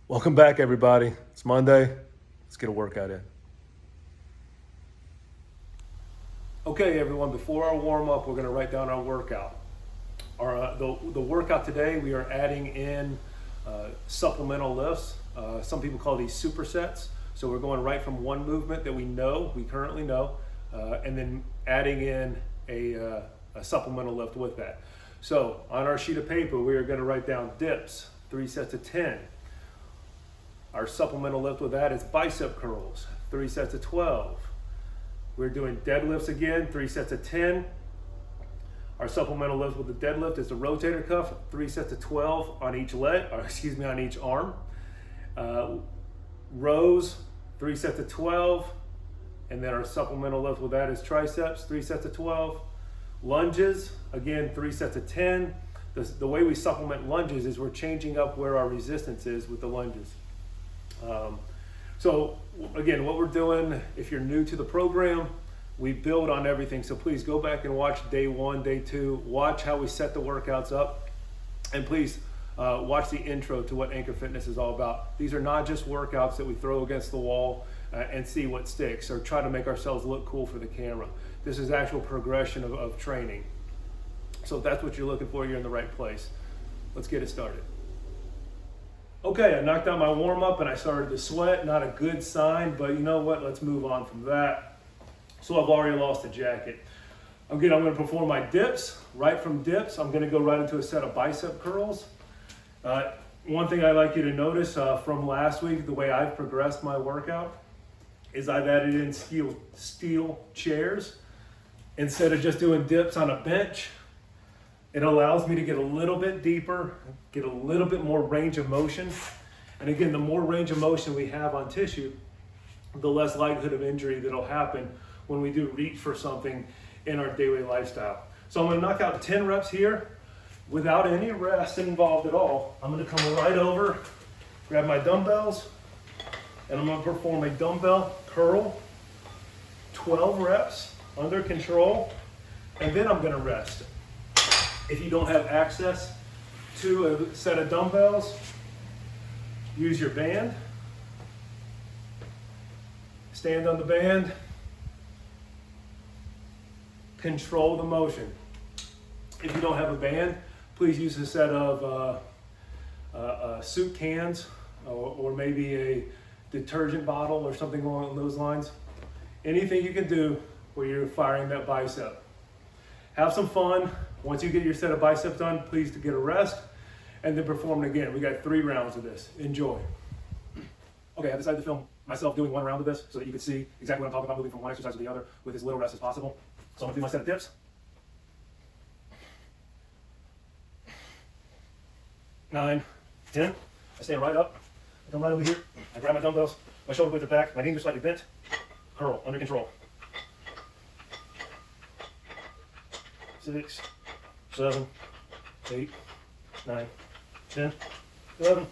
Welcome back, everybody. It's Monday. Let's get a workout in. Okay, everyone, before our warm up, we're going to write down our workout. The workout today, we are adding in supplemental lifts. Some people call these supersets. So we're going right from one movement that we currently know, and then adding in a supplemental lift with that. So on our sheet of paper, we are going to write down dips, 3 sets of 10. Our supplemental lift with that is bicep curls, 3 sets of 12. We're doing deadlifts again, 3 sets of 10. Our supplemental lift with the deadlift is the rotator cuff, 3 sets of 12 on each on each arm. Rows, 3 sets of 12. And then our supplemental lift with that is triceps, 3 sets of 12. Lunges, again, 3 sets of 10. The way we supplement lunges is we're changing up where our resistance is with the lunges. So again, what we're doing, if you're new to the program, we build on everything. So please go back and watch day 1, day 2, watch how we set the workouts up, and please watch the intro to what Anchor Fitness is all about. These are not just workouts that we throw against the wall and see what sticks or try to make ourselves look cool for the camera. This is actual progression of training. So if that's what you're looking for, you're in the right place. Let's get it started. Okay, I knocked out my warm-up and I started to sweat. Not a good sign, but you know what? Let's move on from that. So I've already lost a jacket. Again, I'm going to perform my dips. Right from dips, I'm going to go right into a set of bicep curls. One thing I'd like you to notice from last week, the way I've progressed my workout, is I've added in steel chairs. Instead of just doing dips on a bench, it allows me to get a little bit deeper, get a little bit more range of motion. And again, the more range of motion we have on tissue, the less likelihood of injury that'll happen when we do reach for something in our daily lifestyle. So I'm gonna knock out 10 reps here without any rest involved at all. I'm gonna come right over, grab my dumbbells, and I'm gonna perform a dumbbell curl, 12 reps under control, and then I'm gonna rest. If you don't have access to a set of dumbbells, use your band. Stand on the band. Control the motion. If you don't have a band, please use a set of soup cans or maybe a detergent bottle or something along those lines. Anything you can do where you're firing that bicep. Have some fun. Once you get your set of biceps done, please to get a rest and then perform it again. We got 3 rounds of this. Enjoy. Okay, I decided to film myself doing 1 round of this so that you can see exactly what I'm talking about, moving from one exercise to the other with as little rest as possible. So I'm gonna do my set of dips. 9, 10. I stand right up. I come right over here. I grab my dumbbells. My shoulder blades are back. My knees are slightly bent. Curl, under control. 6, 7, 8, 9, 10, 11,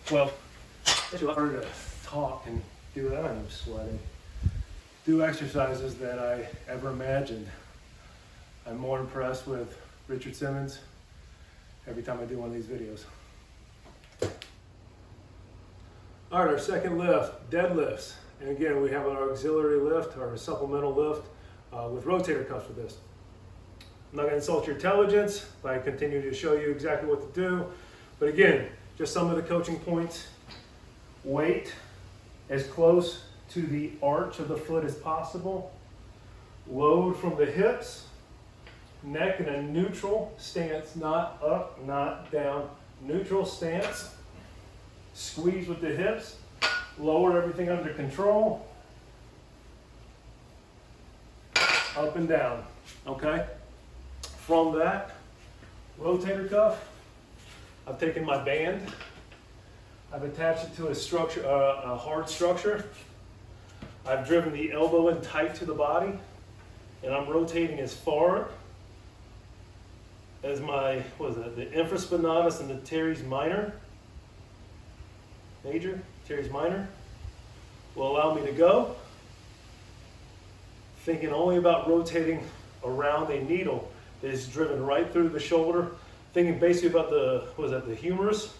12. It's a lot harder to talk and do that. I'm sweating. Do exercises that I ever imagined. I'm more impressed with Richard Simmons every time I do one of these videos. All right, our second lift, deadlifts. And again, we have our auxiliary lift, our supplemental lift with rotator cuffs for this. I'm not going to insult your intelligence by continuing to show you exactly what to do. But again, just some of the coaching points. Weight as close to the arch of the foot as possible. Load from the hips. Neck in a neutral stance, not up, not down. Neutral stance. Squeeze with the hips. Lower everything under control. Up and down, okay? From that, rotator cuff, I've taken my band, I've attached it to a structure, a hard structure. I've driven the elbow in tight to the body, and I'm rotating as far as my, the infraspinatus and the teres teres minor, will allow me to go. Thinking only about rotating around a needle that is driven right through the shoulder. Thinking basically about the humerus.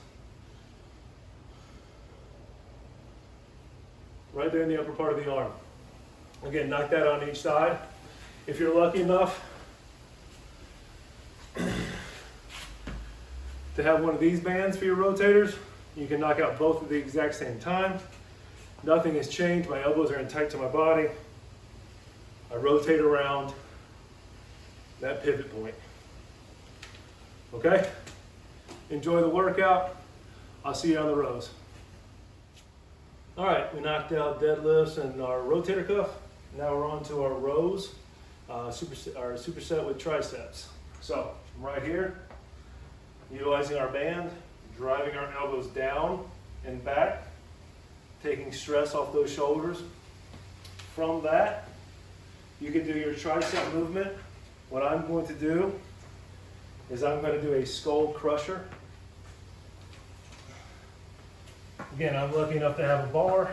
right there in the upper part of the arm. Again, knock that on each side. If you're lucky enough to have one of these bands for your rotators, you can knock out both at the exact same time. Nothing has changed. My elbows are in tight to my body. I rotate around that pivot point. Okay? Enjoy the workout. I'll see you on the rows. All right, we knocked out deadlifts and our rotator cuff. Now we're on to our rows, our superset with triceps. So I'm right here, utilizing our band, driving our elbows down and back, taking stress off those shoulders. From that, you can do your tricep movement. What I'm going to do is I'm going to do a skull crusher. Again, I'm lucky enough to have a bar.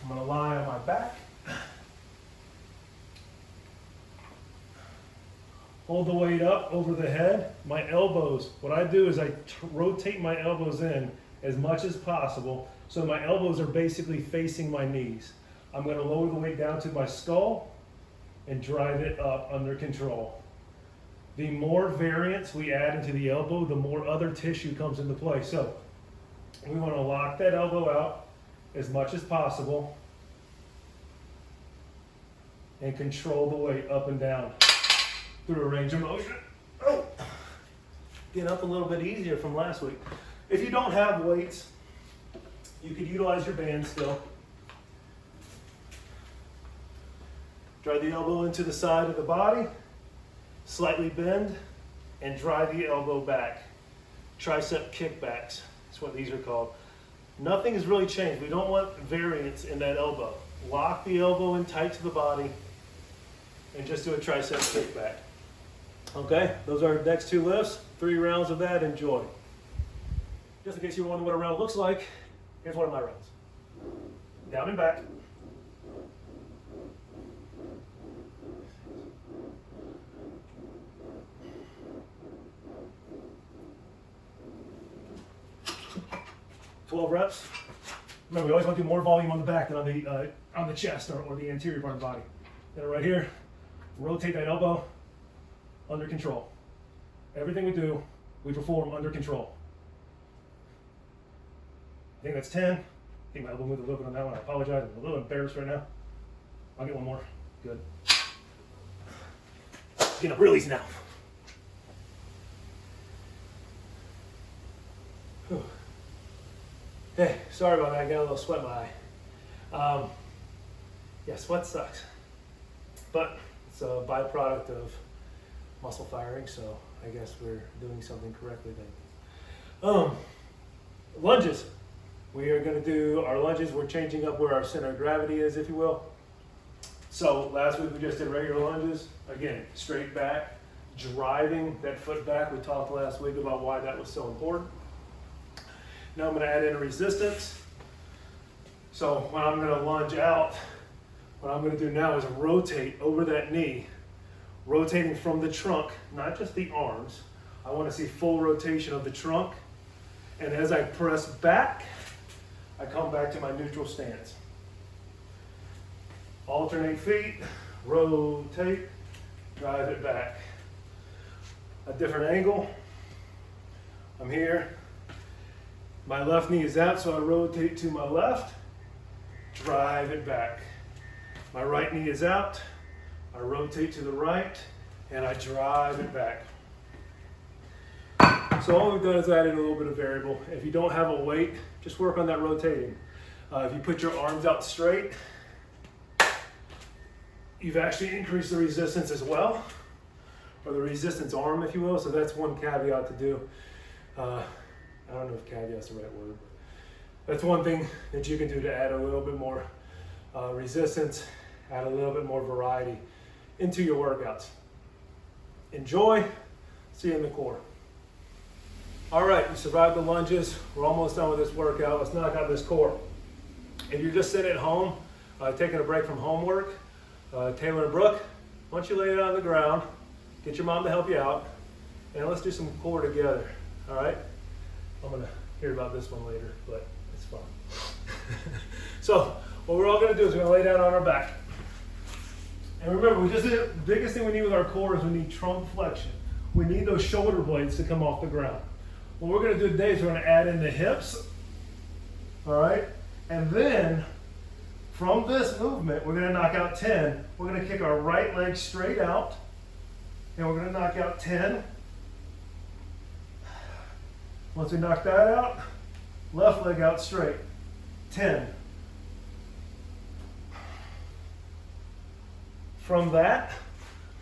I'm going to lie on my back. Hold the weight up over the head. My elbows, what I do is I rotate my elbows in as much as possible so my elbows are basically facing my knees. I'm going to lower the weight down to my skull and drive it up under control. The more variance we add into the elbow, the more other tissue comes into play. So we want to lock that elbow out as much as possible and control the weight up and down through a range of motion. Oh, get up a little bit easier from last week. If you don't have weights, you could utilize your band still. Drive the elbow into the side of the body, slightly bend, and drive the elbow back. Tricep kickbacks, that's what these are called. Nothing has really changed. We don't want variance in that elbow. Lock the elbow in tight to the body and just do a tricep kickback. Okay, those are our next two lifts. 3 rounds of that, enjoy. Just in case you were wondering what a round looks like, here's one of my rounds. Down and back. Reps. Remember, we always want to do more volume on the back than on the chest or the anterior part of the body. Then right here, rotate that elbow under control. Everything we do, we perform under control. I think that's 10. I think my elbow moved a little bit on that one. I apologize. I'm a little embarrassed right now. I'll get one more. Good. Getting up real easy now. Whew. Hey, sorry about that. I got a little sweat in my eye. Yeah, sweat sucks. But it's a byproduct of muscle firing, so I guess we're doing something correctly then. Lunges. We are going to do our lunges. We're changing up where our center of gravity is, if you will. So last week we just did regular lunges. Again, straight back, driving that foot back. We talked last week about why that was so important. Now I'm going to add in a resistance. So when I'm going to lunge out, what I'm going to do now is rotate over that knee, rotating from the trunk, not just the arms. I want to see full rotation of the trunk. And as I press back, I come back to my neutral stance. Alternate feet, rotate, drive it back. A different angle. I'm here. My left knee is out, so I rotate to my left, drive it back. My right knee is out, I rotate to the right, and I drive it back. So all we've done is added a little bit of variable. If you don't have a weight, just work on that rotating. If you put your arms out straight, you've actually increased the resistance as well, or the resistance arm, if you will. So that's one caveat to do. I don't know if caveat's the right word, but that's one thing that you can do to add a little bit more resistance, add a little bit more variety into your workouts. Enjoy. See you in the core. All right, we survived the lunges. We're almost done with this workout. Let's knock out this core. If you're just sitting at home, taking a break from homework, Taylor and Brooke, why don't you lay it on the ground, get your mom to help you out, and let's do some core together, all right? I'm gonna hear about this one later, but It's fun. So what we're all gonna do is we're gonna lay down on our back. And remember, the biggest thing we need with our core is we need trunk flexion. We need those shoulder blades to come off the ground. What we're gonna do today is we're gonna add in the hips, all right? And then from this movement, we're gonna knock out 10. We're gonna kick our right leg straight out, and we're gonna knock out 10. Once we knock that out, left leg out straight, 10. From that,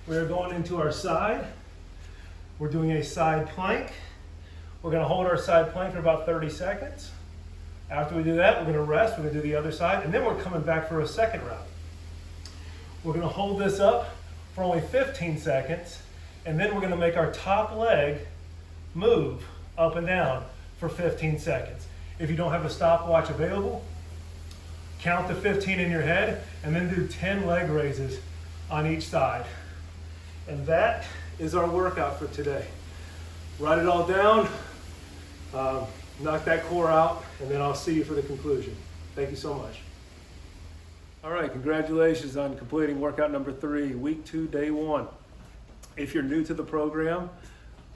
we're going into our side. We're doing a side plank. We're gonna hold our side plank for about 30 seconds. After we do that, we're gonna rest, we're gonna do the other side, and then we're coming back for a second round. We're gonna hold this up for only 15 seconds, and then we're gonna make our top leg move up and down for 15 seconds. If you don't have a stopwatch available, count to 15 in your head, and then do 10 leg raises on each side. And that is our workout for today. Write it all down, knock that core out, and then I'll see you for the conclusion. Thank you so much. All right, congratulations on completing workout number 3, week 2, day 1. If you're new to the program,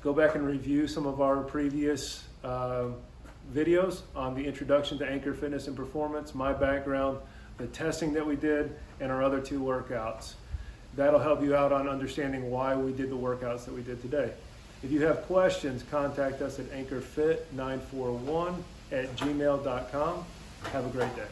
go back and review some of our previous videos on the introduction to Anchor Fitness and Performance, my background, the testing that we did, and our other 2 workouts. That'll help you out on understanding why we did the workouts that we did today. If you have questions, contact us at anchorfit941@gmail.com. Have a great day.